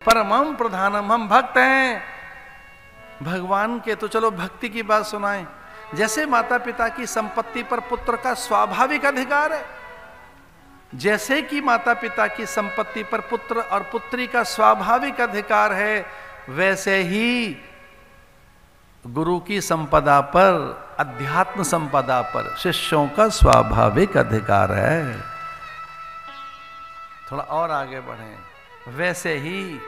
परमम प्रधानम, हम भक्त हैं भगवान के। तो चलो भक्ति की बात सुनाएं। जैसे माता पिता की संपत्ति पर पुत्र का स्वाभाविक अधिकार है, जैसे कि माता पिता की संपत्ति पर पुत्र और पुत्री का स्वाभाविक अधिकार है, वैसे ही गुरु की संपदा पर, अध्यात्म संपदा पर शिष्यों का स्वाभाविक अधिकार है। थोड़ा और आगे बढ़ें। वैसे ही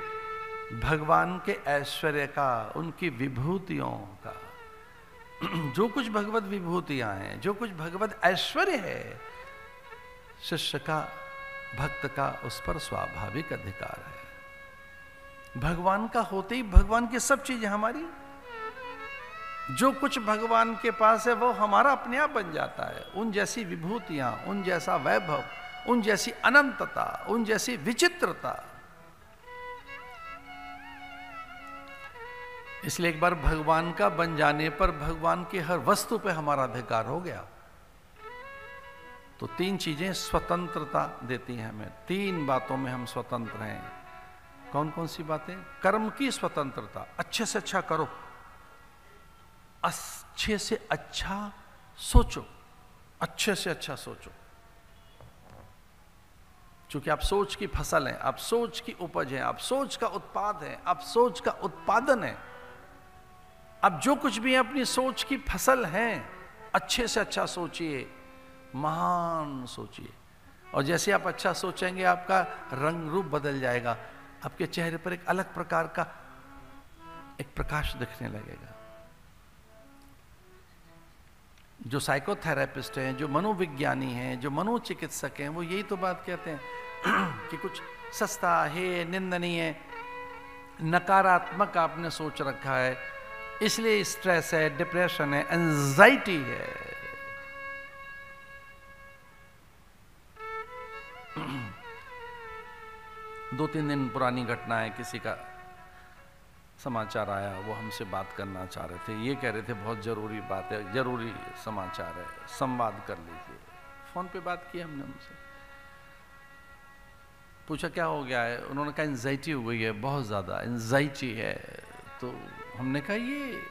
भगवान के ऐश्वर्य का, उनकी विभूतियों का, जो कुछ भगवत विभूतियां हैं, जो कुछ भगवत ऐश्वर्य है, शिष्य का, भक्त का उस पर स्वाभाविक अधिकार है। भगवान का होते ही भगवान की सब चीजें हमारी, जो कुछ भगवान के पास है वो हमारा अपने आप बन जाता है। उन जैसी विभूतियां, उन जैसा वैभव, उन जैसी अनंतता, उन जैसी विचित्रता। इसलिए एक बार भगवान का बन जाने पर भगवान की हर वस्तु पे हमारा अधिकार हो गया। तो तीन चीजें स्वतंत्रता देती हैं हमें। तीन बातों में हम स्वतंत्र हैं। कौन कौन सी बातें? कर्म की स्वतंत्रता, अच्छे से अच्छा करो, अच्छे से अच्छा सोचो, अच्छे से अच्छा सोचो। क्योंकि आप सोच की फसल हैं, आप सोच की उपज हैं, आप सोच का उत्पाद हैं, आप सोच का उत्पादन है। अब जो कुछ भी है अपनी सोच की फसल हैं। अच्छे से अच्छा सोचिए, महान सोचिए, और जैसे आप अच्छा सोचेंगे आपका रंग रूप बदल जाएगा। आपके चेहरे पर एक अलग प्रकार का एक प्रकाश दिखने लगेगा। जो साइकोथेरेपिस्ट हैं, जो मनोविज्ञानी हैं, जो मनोचिकित्सक हैं, वो यही तो बात कहते हैं कि कुछ सस्ता है, निंदनीय, नकारात्मक आपने सोच रखा है, इसलिए स्ट्रेस है, डिप्रेशन है, एंजाइटी है। दो तीन दिन पुरानी घटना है, किसी का समाचार आया, वो हमसे बात करना चाह रहे थे। ये कह रहे थे बहुत जरूरी बात है, जरूरी समाचार है, संवाद कर लीजिए। फोन पे बात की हमने उनसे, पूछा क्या हो गया है। उन्होंने कहा एंजाइटी हो गई है, बहुत ज़्यादा एंजाइटी है। तो हमने कहा ये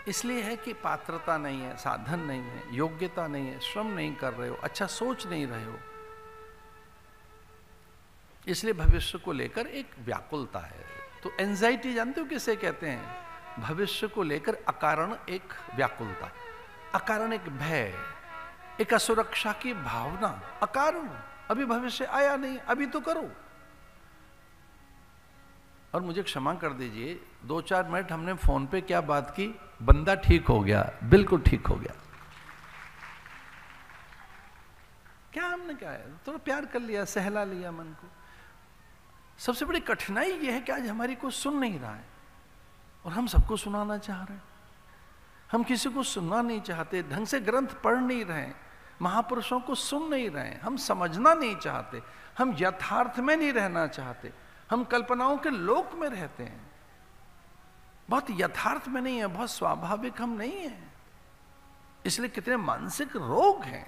इसलिए है कि पात्रता नहीं है, साधन नहीं है, योग्यता नहीं है, श्रम नहीं कर रहे हो, अच्छा सोच नहीं रहे हो, इसलिए भविष्य को लेकर एक व्याकुलता है। तो एंजाइटी जानते हो किसे कहते हैं? भविष्य को लेकर अकारण एक व्याकुलता, अकारण एक भय, एक असुरक्षा की भावना। अकारण, अभी भविष्य आया नहीं, अभी तो करो। और मुझे क्षमा कर दीजिए, 2-4 मिनट हमने फोन पे क्या बात की, बंदा ठीक हो गया, बिल्कुल ठीक हो गया। क्या हमने क्या है, थोड़ा प्यार कर लिया, सहला लिया मन को। सबसे बड़ी कठिनाई यह है कि आज हमारी कोई सुन नहीं रहा है, और हम सबको सुनाना चाह रहे हैं। हम किसी को सुनना नहीं चाहते, ढंग से ग्रंथ पढ़ नहीं रहे, महापुरुषों को सुन नहीं रहे, हम समझना नहीं चाहते, हम यथार्थ में नहीं रहना चाहते, हम कल्पनाओं के लोक में रहते हैं, बहुत यथार्थ में नहीं है, बहुत स्वाभाविक हम नहीं है। इसलिए कितने मानसिक रोग हैं।